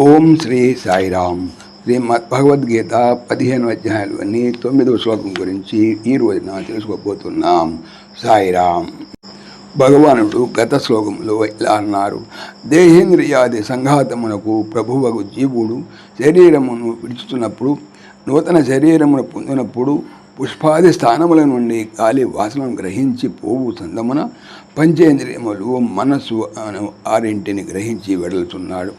ఓం శ్రీ సాయిరామ్. భగవద్గీత 15 అధ్యాయాలు 9వ శ్లోకం గురించి ఈ రోజున తెలుసుకోబోతున్నాం. సాయిరామ్. భగవానుడు గత శ్లోకంలో ఇలా అన్నారు: దేహేంద్రియాది సంఘాతమునకు ప్రభువగు జీవుడు శరీరమును విడుచుతున్నప్పుడు, నూతన శరీరమును పొందినప్పుడు, పుష్పాది స్థానముల నుండి గాలి వాసనను గ్రహించి పోవు సందమున పంచేంద్రియములు మనస్సు అను ఆరింటిని గ్రహించి వెడలుతున్నాడు.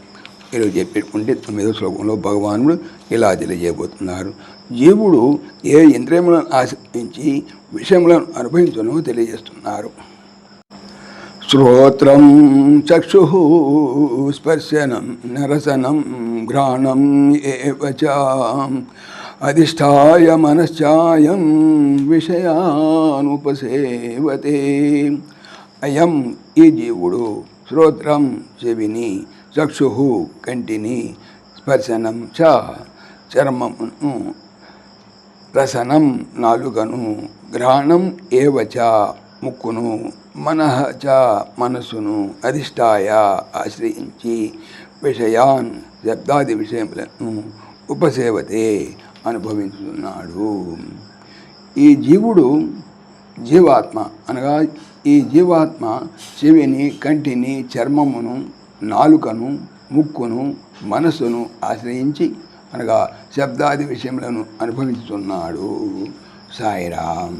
ఈరోజు చెప్పుకుంటే 9వ శ్లోకంలో భగవానుడు ఇలా తెలియజేయబోతున్నారు. జీవుడు ఏ ఇంద్రియములను ఆశ్రయించి విషయములను అనుభవించునో తెలియజేస్తున్నారు. శ్రోత్రం చక్షు స్పర్శనం నరసనం ఘ్రాణం ఏవచ అధిష్టాయ మనశ్చాయం విషయానుపసేవతే. అయం ఈ జీవుడు శ్రోత్రం చెవిని, చక్షు కంటిని, స్పర్శనం చ చర్మమును, రసనం నాలుకను, ఘ్రాణం ఏవచ ముక్కును, మనః చ మనస్సును, అధిష్టాయ ఆశ్రయించి, విషయాన్ శబ్దాది విషయములను ఉపసేవతే అనుభవించుతున్నాడు. ఈ జీవుడు జీవాత్మ అనగా ఈ జీవాత్మ చెవిని, కంటిని, చర్మమును, నాలుకను, ముక్కును, మనస్సును ఆశ్రయించి అనగా శబ్దాది విషయములను అనుభవిస్తున్నాడు. సాయిరామ్.